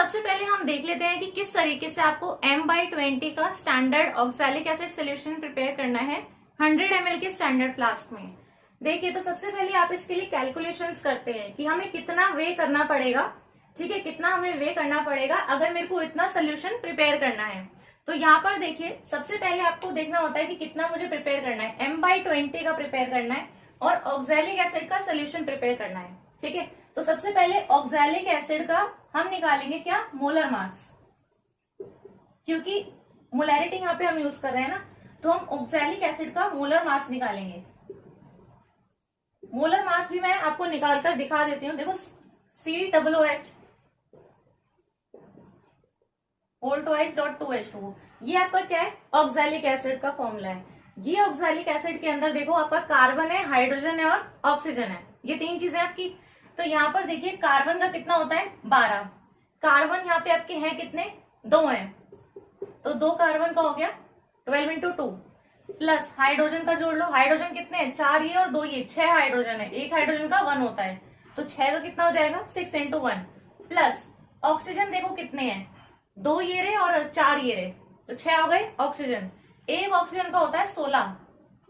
सबसे पहले हम देख लेते हैं कि किस तरीके से आपको M/20 का standard oxalic acid solution prepare करना है 100 ml के स्टैंडर्ड फ्लास्क में। देखिए, तो सबसे पहले आप इसके लिए कैलकुलेशंस करते हैं कि हमें कितना वे करना पड़ेगा। ठीक है, कितना हमें वे करना पड़ेगा अगर मेरे को इतना सोल्यूशन प्रिपेयर करना है। तो यहाँ पर देखिए, सबसे पहले आपको देखना होता है कि कितना मुझे प्रिपेयर करना है। M/20 का प्रिपेयर करना है और ऑक्सैलिक एसिड का सोल्यूशन प्रिपेयर करना है। ठीक है, तो सबसे पहले ऑक्सैलिक एसिड का हम निकालेंगे क्या, मोलर मास, क्योंकि मोलैरिटी यहाँ पे हम यूज कर रहे हैं ना, तो हम ऑक्सैलिक एसिड का मोलर मास निकालेंगे। मोलर मास भी मैं आपको निकाल कर दिखा देती हूँ। देखो, COOH whole twice dot 2H2, ये आपका क्या है, ऑक्सैलिक एसिड का फॉर्मूला है। ये ऑक्सैलिक एसिड के अंदर देखो आपका कार्बन है, हाइड्रोजन है और ऑक्सीजन है, ये तीन चीजें आपकी। तो यहाँ पर देखिए कार्बन का कितना होता है, 12। कार्बन यहाँ पे आपके हैं कितने, 2 हैं, तो 2 कार्बन का हो गया 12 × 2 प्लस हाइड्रोजन का जोड़ लो। हाइड्रोजन कितने हैं, 4 ये और 2 ये, 6 हाइड्रोजन है। एक हाइड्रोजन का 1 होता है, तो 6 का कितना हो जाएगा, 6 × 1 प्लस ऑक्सीजन देखो कितने हैं, 2 ये रहे और 4 ये रहे, तो 6 हो गए ऑक्सीजन। एक ऑक्सीजन का होता है 16,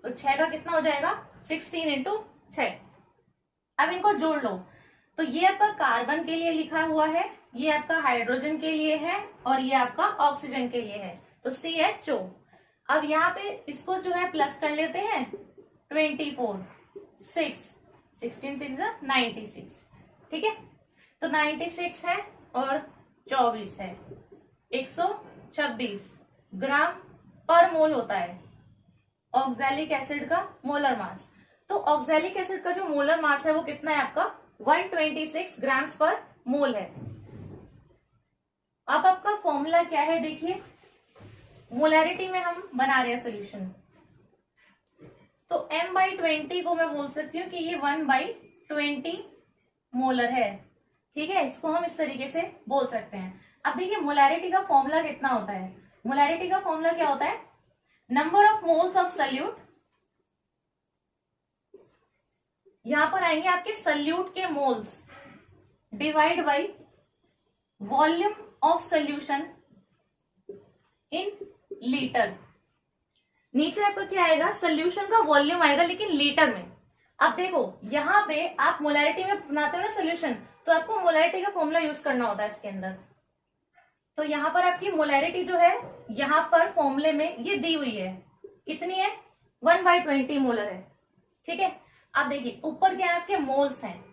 तो 6 का कितना हो जाएगा, 16 × 6। अब इनको जोड़ लो, तो ये आपका कार्बन के लिए लिखा हुआ है, ये आपका हाइड्रोजन के लिए है और ये आपका ऑक्सीजन के लिए है, तो CHO। अब यहाँ पे इसको जो है प्लस कर लेते हैं, 24 6 16 6 96। ठीक है, तो 96 है और 24 है, 126 ग्राम पर मोल होता है ऑक्सैलिक एसिड का मोलर मास। तो ऑक्सैलिक एसिड का जो मोलर मास है वो कितना है आपका, 126 ग्राम्स पर मोल है। अब आपका फॉर्मूला क्या है, देखिए मोलैरिटी में हम बना रहे हैं सोल्यूशन, तो M/20 को मैं बोल सकती हूँ कि ये 1/20 मोलर है। ठीक है, इसको हम इस तरीके से बोल सकते हैं। अब देखिए मोलैरिटी का फॉर्मूला कितना होता है, मोलैरिटी का फॉर्मूला क्या होता है, number of moles of solute, यहां पर आएंगे आपके सल्यूट के moles, divide by volume of solution in litre. नीचे आपका क्या आएगा, सोल्यूशन का वॉल्यूम आएगा लेकिन लीटर में। अब देखो यहां पे आप मोलैरिटी में बनाते हो ना सोल्यूशन, तो आपको मोलैरिटी का फॉर्मूला यूज करना होता है इसके अंदर। तो यहां पर आपकी मोलैरिटी जो है, यहां पर फॉर्मूले में ये दी हुई है, कितनी है, 1/20 मोलर है। ठीक है, अब देखिए ऊपर क्या है, आपके मोल्स हैं,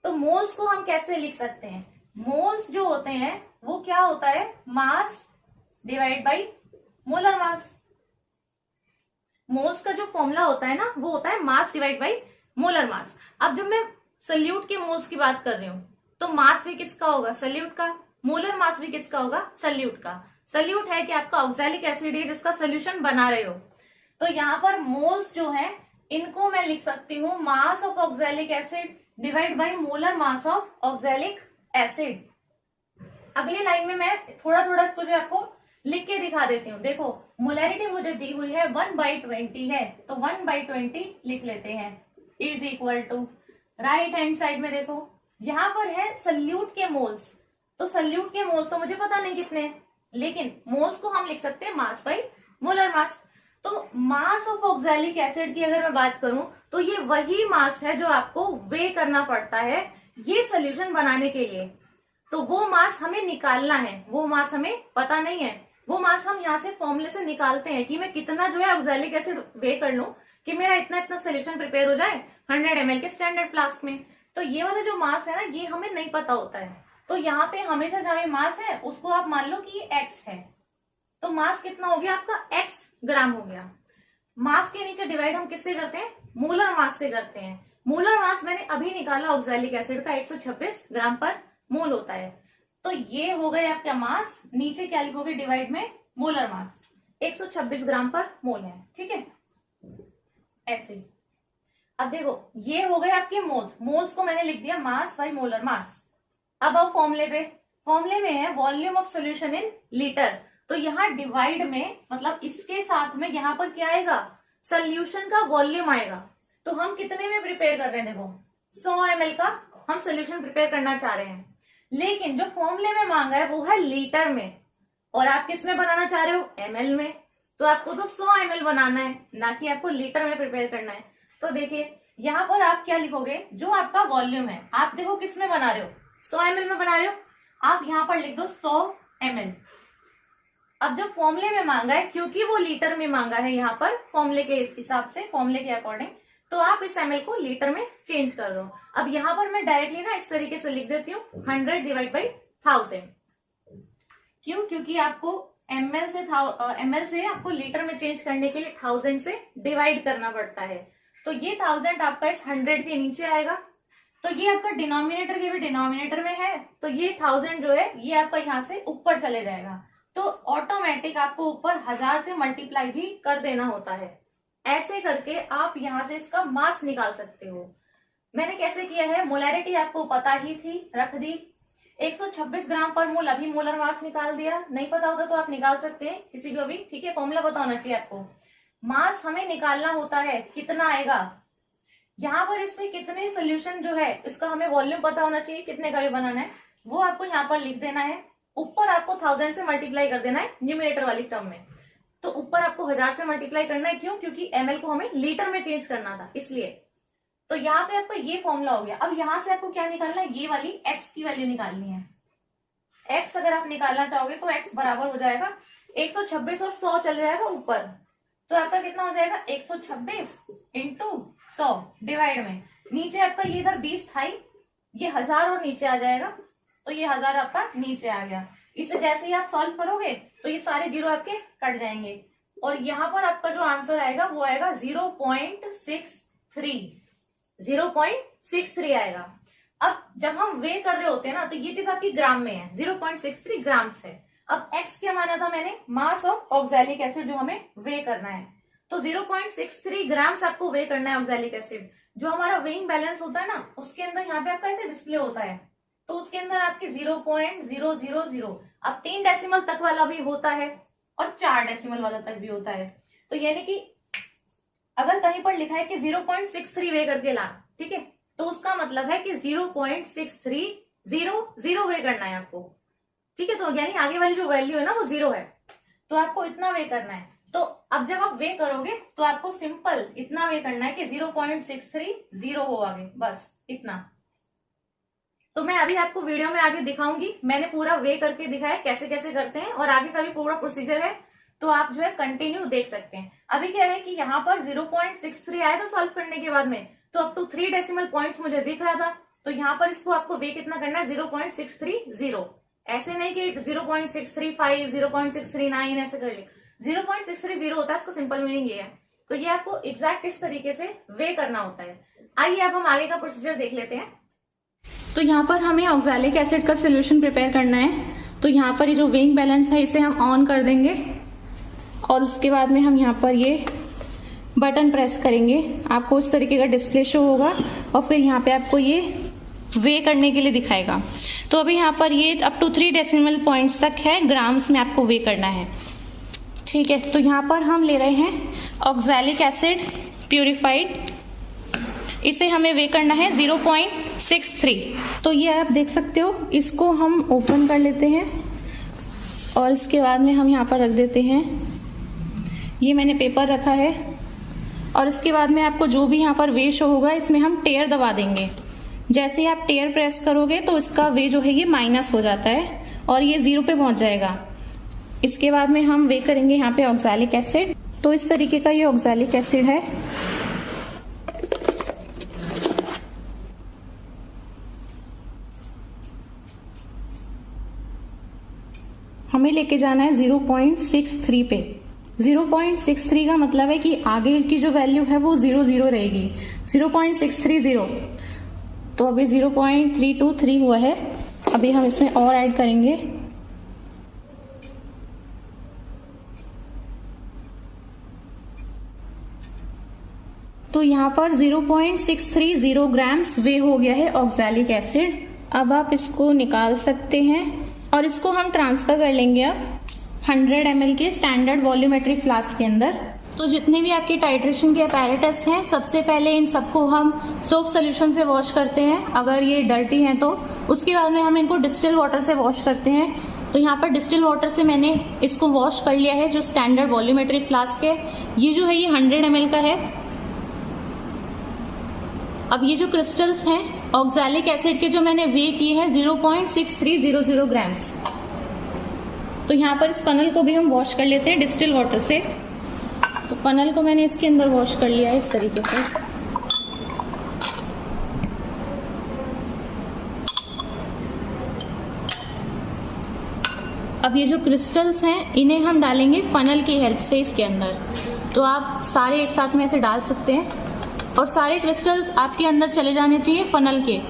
तो मोल्स को हम कैसे लिख सकते हैं, मोल्स जो होते हैं वो क्या होता है, mass divide by molar mass. Moles का जो फॉर्मूला होता है ना, वो होता है mass divide by molar mass. अब जब मैं सल्यूट के मोल्स की बात कर रही हूं, तो मास भी किसका होगा, सल्यूट का, मोलर मास भी किसका होगा, सल्यूट का। सल्यूट है कि आपका ऑक्सैलिक एसिड है जिसका सोल्यूशन बना रहे हो, तो यहां पर मोल्स जो है इनको मैं लिख सकती हूँ mass of oxalic acid divide by molar mass of oxalic acid. अगली लाइन में मैं थोड़ा थोड़ा इसको जो आपको लिख के दिखा देती हूँ। देखो मोलैरिटी मुझे दी हुई है 1/20 है, तो 1/20 लिख लेते हैं, is equal to right hand side में देखो यहां पर है सल्यूट के मोल्स, तो सल्यूट के मोल्स तो मुझे पता नहीं कितने हैं, लेकिन मोल्स को हम लिख सकते हैं मास बाई मोलर मास। तो मास ऑफ ऑक्सैलिक एसिड की अगर मैं बात करूं, तो ये वही मास है जो आपको वे करना पड़ता है ये सोल्यूशन बनाने के लिए। तो वो मास हमें निकालना है, वो मास हमें पता नहीं है, वो मास हम यहाँ से फॉर्मूले से निकालते हैं कि मैं कितना जो है ऑक्सैलिक एसिड वे कर लूं कि मेरा इतना इतना सोल्यूशन प्रिपेयर हो जाए 100 ml के स्टैंडर्ड फ्लास्क में। तो ये वाला जो मास है ना, ये हमें नहीं पता होता है, तो यहाँ पे हमेशा जहां मास है उसको आप मान लो कि ये x है, तो मास कितना हो गया आपका, x ग्राम हो गया। मास के नीचे डिवाइड हम किससे करते हैं, मोलर मास से करते हैं। मोलर मास मैंने अभी निकाला ऑक्सैलिक एसिड का 126 ग्राम पर मोल होता है, तो ये हो गए आपका मास, नीचे क्या लिखोगे, डिवाइड में मोलर मास, 126 ग्राम पर मोल है। ठीक है, ऐसे। अब देखो ये हो गए आपके मोल्स, मोल्स को मैंने लिख दिया मास बाई मोलर मास। अब आओ फॉर्मूले पे, फॉर्मूले में है volume of solution in litre, तो यहाँ डिवाइड में मतलब इसके साथ में यहाँ पर क्या आएगा, सोल्यूशन का वॉल्यूम आएगा। तो हम कितने में प्रिपेयर कर रहे हैं, देखो 100 ml का हम सोल्यूशन प्रिपेयर करना चाह रहे हैं, लेकिन जो फॉर्मूले में मांगा है वो है लीटर में, और आप किस में बनाना चाह रहे हो, ml में। तो आपको तो 100 ml बनाना है, ना कि आपको लीटर में प्रिपेयर करना है। तो देखिए यहाँ पर आप क्या लिखोगे, जो आपका वॉल्यूम है, आप देखो किस में बना रहे हो, 100 ml में बना रहे हो, आप यहाँ पर लिख दो 100 ml। अब जो फॉर्मूले में मांगा है, क्योंकि वो लीटर में मांगा है यहाँ पर फॉर्मूले के हिसाब से, फॉर्मूले के अकॉर्डिंग, तो आप इस ml को लीटर में चेंज कर दो। अब यहाँ पर मैं डायरेक्टली ना इस तरीके से लिख देती हूँ 100 डिवाइड बाई 1000। क्यों, क्योंकि आपको ml से आपको लीटर में चेंज करने के लिए 1000 से डिवाइड करना पड़ता है। तो ये 1000 आपका इस 100 के नीचे आएगा, तो ये आपका डिनोमिनेटर के भी डिनोमिनेटर में है, तो ये 1000 जो है ये आपका यहाँ से ऊपर चले जाएगा। तो ऑटोमेटिक आपको ऊपर 1000 से मल्टीप्लाई भी कर देना होता है। ऐसे करके आप यहाँ से इसका मास निकाल सकते हो। मैंने कैसे किया है, मोलैरिटी आपको पता ही थी, रख दी, 126 ग्राम पर मोल, अभी मोलर मास निकाल दिया। नहीं पता होता तो आप निकाल सकते हैं किसी को भी, ठीक है, फॉर्मूला पता होना चाहिए आपको। मास हमें निकालना होता है, कितना आएगा, यहाँ पर इसमें कितने सोल्यूशन जो है इसका हमें वॉल्यूम पता होना चाहिए, कितने का भी बनाना है वो आपको यहाँ पर लिख देना है। ऊपर आपको 1000 से मल्टीप्लाई कर देना है न्यूमिनेटर वाली टर्म में, तो ऊपर आपको 1000 से मल्टीप्लाई करना है। क्यों, क्योंकि ml को हमें लीटर में चेंज करना था इसलिए। तो यहाँ पे आपका ये फॉर्मूला हो गया। अब यहाँ से आपको क्या निकालना है, ये वाली x की वैल्यू निकालनी है। x अगर आप निकालना चाहोगे तो x बराबर हो जाएगा 126 और 100 चल जाएगा ऊपर, तो आपका कितना हो जाएगा 126 इंटू 100 डिवाइड में, नीचे आपका ये इधर 20 था, ये 1000 और नीचे आ जाएगा, तो ये 1000 आपका नीचे आ गया। इसे जैसे ही आप सॉल्व करोगे तो ये सारे जीरो आपके कट जाएंगे, और यहाँ पर आपका जो आंसर आएगा वो आएगा 0.63 आएगा। अब जब हम वे कर रहे होते हैं ना, तो ये चीज आपकी ग्राम में है, 0.63 ग्राम्स है। अब x क्या माना था मैंने, मास ऑफ ऑक्सैलिक एसिड जो हमें वे करना है, तो 0.63 ग्राम्स आपको वे करना है ऑक्सैलिक एसिड। जो हमारा वेइंग बैलेंस होता है ना, उसके अंदर यहाँ पे आपका ऐसे डिस्प्ले होता है, तो उसके अंदर आपके 0.000, अब 3 डेसिमल तक वाला भी होता है और 4 डेसिमल वाला तक भी होता है। तो यानी कि अगर कहीं पर लिखा है कि 0.63 वे करके ला, ठीक है, तो उसका मतलब है कि 0.6300 वे करना है आपको, ठीक है। तो यानी आगे वाली जो वैल्यू है ना वो 0 है, तो आपको इतना वे करना है। तो अब जब आप वे करोगे तो आपको सिंपल इतना वे करना है कि 0.630 हो आगे, बस इतना। तो मैं अभी आपको वीडियो में आगे दिखाऊंगी, मैंने पूरा वे करके दिखाया कैसे कैसे करते हैं, और आगे का भी पूरा प्रोसीजर है, तो आप जो है कंटिन्यू देख सकते हैं। अभी क्या है कि यहाँ पर 0.63 आया था सॉल्व करने के बाद में, तो अप टू 3 डेसिमल पॉइंट्स मुझे दिख रहा था, तो यहाँ पर इसको आपको वे कितना करना है, 0.630। ऐसे नहीं कि 0.635, 0.639 ऐसे कर ले, 0.630 होता है, इसका सिंपल मीनिंग ये है। तो ये आपको एग्जैक्ट इस तरीके से वे करना होता है। आइए अब हम आगे का प्रोसीजर देख लेते हैं। तो यहाँ पर हमें ऑक्सैलिक एसिड का सोल्यूशन प्रिपेयर करना है, तो यहाँ पर ये जो वेइंग बैलेंस है इसे हम ऑन कर देंगे, और उसके बाद में हम यहाँ पर ये बटन प्रेस करेंगे, आपको इस तरीके का डिस्प्ले शो होगा, और फिर यहाँ पे आपको ये वे करने के लिए दिखाएगा। तो अभी यहाँ पर ये अप टू 3 डेसिमल पॉइंट्स तक है, ग्राम्स में आपको वे करना है, ठीक है। तो यहाँ पर हम ले रहे हैं ऑक्सैलिक एसिड प्यूरिफाइड, इसे हमें वे करना है 0.63। तो ये आप देख सकते हो, इसको हम ओपन कर लेते हैं, और इसके बाद में हम यहाँ पर रख देते हैं, ये मैंने पेपर रखा है, और इसके बाद में आपको जो भी यहाँ पर वे शो होगा इसमें हम टेयर दबा देंगे। जैसे ही आप टेयर प्रेस करोगे तो इसका वे जो है ये माइनस हो जाता है, और ये 0 पे पहुंच जाएगा। इसके बाद में हम वे करेंगे यहाँ पे ऑक्सैलिक एसिड, तो इस तरीके का ये ऑक्सैलिक एसिड है। हमें लेके जाना है 0.63 पे। 0.63 का मतलब है कि आगे की जो वैल्यू है वो 00 रहेगी, 0.630। तो अभी 0.323 हुआ है, अभी हम इसमें और ऐड करेंगे। तो यहाँ पर 0.630 ग्राम्स वे हो गया है ऑक्सैलिक एसिड। अब आप इसको निकाल सकते हैं, और इसको हम ट्रांसफर कर लेंगे अब 100 ml के स्टैंडर्ड वॉल्यूमेट्रिक फ्लास्क के अंदर। तो जितने भी आपके टाइट्रेशन के अपैरेटस हैं, सबसे पहले इन सबको हम सोप सोल्यूशन से वॉश करते हैं अगर ये डर्टी हैं तो। उसके बाद में हम इनको डिस्टिल वाटर से वॉश करते हैं। तो यहाँ पर डिस्टिल वाटर से मैंने इसको वॉश कर लिया है, जो स्टैंडर्ड वॉल्यूमेट्रिक फ्लास्क है। ये जो है ये 100 ml का है। अब ये जो क्रिस्टल्स हैं ऑक्सैलिक एसिड के, जो मैंने वे किए हैं 0.6300 ग्राम्स। तो यहाँ पर इस फनल को भी हम वॉश कर लेते हैं डिस्टिल वाटर से। तो फनल को मैंने इसके अंदर वॉश कर लिया है इस तरीके से। अब ये जो क्रिस्टल्स हैं इन्हें हम डालेंगे फनल की हेल्प से इसके अंदर। तो आप सारे एक साथ में ऐसे डाल सकते हैं और सारे क्रिस्टल्स आपके अंदर चले जाने चाहिए फनल के।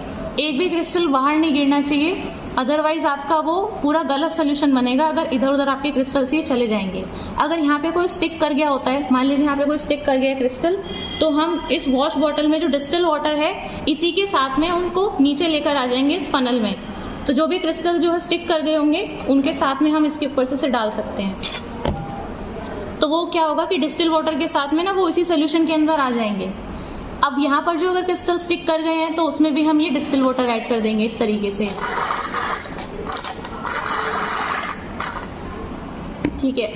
एक भी क्रिस्टल बाहर नहीं गिरना चाहिए, अदरवाइज आपका वो पूरा गलत सोल्यूशन बनेगा अगर इधर उधर आपके क्रिस्टल्स ये चले जाएंगे। अगर यहाँ पे कोई स्टिक कर गया होता है, मान लीजिए यहाँ पे कोई स्टिक कर गया क्रिस्टल, तो हम इस वॉश बॉटल में जो डिस्टिल वाटर है इसी के साथ में उनको नीचे लेकर आ जाएंगे इस फनल में। तो जो भी क्रिस्टल जो है स्टिक कर गए होंगे उनके साथ में हम इसके ऊपर से डाल सकते हैं। तो वो क्या होगा कि डिस्टिल वाटर के साथ में ना वो इसी सोल्यूशन के अंदर आ जाएंगे। अब यहाँ पर जो अगर क्रिस्टल स्टिक कर गए हैं तो उसमें भी हम ये डिस्टिल वाटर ऐड कर देंगे इस तरीके से। ठीक है,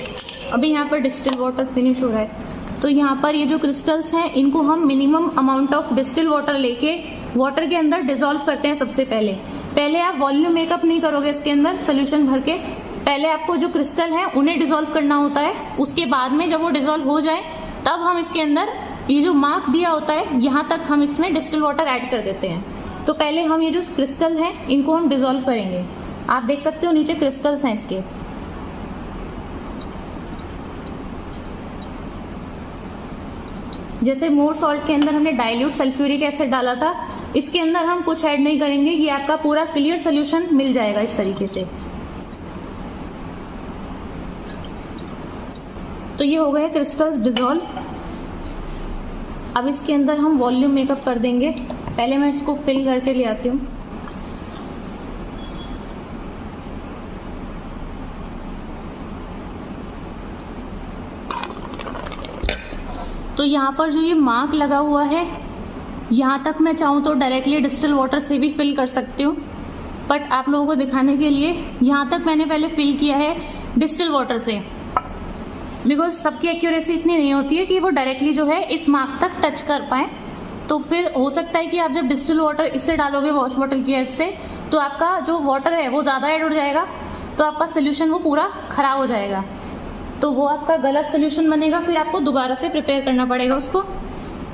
अभी यहाँ पर डिस्टिल वाटर फिनिश हो रहा है। तो यहाँ पर ये जो क्रिस्टल्स हैं इनको हम minimum amount of distil water लेके वाटर के अंदर डिसॉल्व करते हैं। सबसे पहले आप वॉल्यूम मेकअप नहीं करोगे इसके अंदर सोल्यूशन भर के, पहले आपको जो क्रिस्टल है उन्हें डिसॉल्व करना होता है। उसके बाद में जब वो डिसॉल्व हो जाए तब हम इसके अंदर ये जो मार्क दिया होता है यहाँ तक हम इसमें डिस्टिल वाटर ऐड कर देते हैं। तो पहले हम ये जो क्रिस्टल है इनको हम डिसॉल्व करेंगे। आप देख सकते हो नीचे क्रिस्टल्स हैं इसके। जैसे मोर सॉल्ट के अंदर हमने डाइल्यूट सल्फ्यूरिक एसिड डाला था, इसके अंदर हम कुछ ऐड नहीं करेंगे, ये आपका पूरा क्लियर सोल्यूशन मिल जाएगा इस तरीके से। तो ये हो गए क्रिस्टल्स डिसॉल्व। अब इसके अंदर हम वॉल्यूम मेकअप कर देंगे। पहले मैं इसको फिल करके ले आती हूँ। तो यहाँ पर जो ये मार्क लगा हुआ है यहाँ तक मैं चाहूँ तो डायरेक्टली डिस्टिल वाटर से भी फिल कर सकती हूँ, बट आप लोगों को दिखाने के लिए यहाँ तक मैंने पहले फिल किया है डिस्टिल वाटर से, बिकॉज सबकी एक्यूरेसी इतनी नहीं होती है कि वो डायरेक्टली जो है इस मार्क तक टच कर पाए। तो फिर हो सकता है कि आप जब डिस्टिल वाटर इससे डालोगे वॉश बॉटल की हेल्प से तो आपका जो वाटर है वो ज़्यादा ऐड हो जाएगा, तो आपका सोल्यूशन वो पूरा खराब हो जाएगा, तो वो आपका गलत सोल्यूशन बनेगा। फिर आपको दोबारा से प्रिपेयर करना पड़ेगा उसको।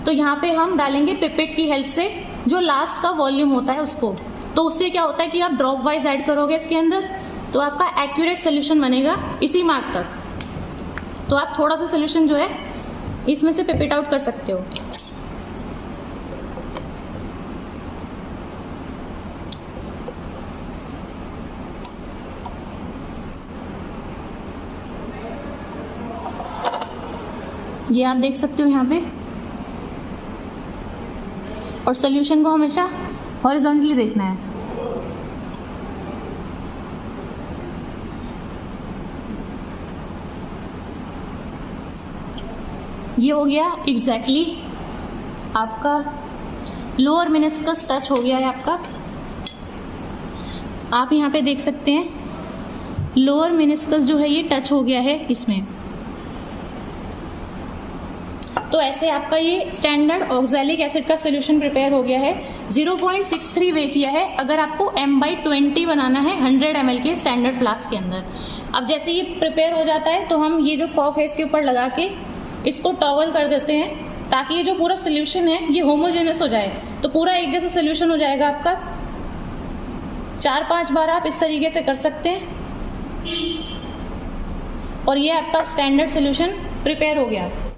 तो यहाँ पे हम डालेंगे पिपेट की हेल्प से जो लास्ट का वॉल्यूम होता है उसको। तो उससे क्या होता है कि आप ड्रॉप वाइज ऐड करोगे इसके अंदर तो आपका एक्यूरेट सोल्यूशन बनेगा इसी मार्क तक। तो आप थोड़ा सा सोल्यूशन जो है इसमें से पिपेट आउट कर सकते हो। ये आप देख सकते हो यहाँ पे, और सोल्यूशन को हमेशा हॉरिजॉन्टली देखना है। ये हो गया एग्जैक्टली आपका लोअर मेनिस्कस टच हो गया है आपका। आप यहाँ पे देख सकते हैं लोअर मेनिस्कस जो है ये टच हो गया है इसमें। तो ऐसे आपका ये स्टैंडर्ड ऑक्सैलिक एसिड का सोल्यूशन प्रिपेयर हो गया है। 0.63 वे किया है। अगर आपको M/20 बनाना है 100 ml के स्टैंडर्ड फ्लास्क के अंदर। अब जैसे ये प्रिपेयर हो जाता है तो हम ये जो कॉक है इसके ऊपर लगा के इसको टॉगल कर देते हैं ताकि ये जो पूरा सोल्यूशन है ये होमोजेनस हो जाए। तो पूरा एक जैसा सोल्यूशन हो जाएगा आपका। 4-5 बार आप इस तरीके से कर सकते हैं और ये आपका स्टैंडर्ड सोल्यूशन प्रिपेयर हो गया।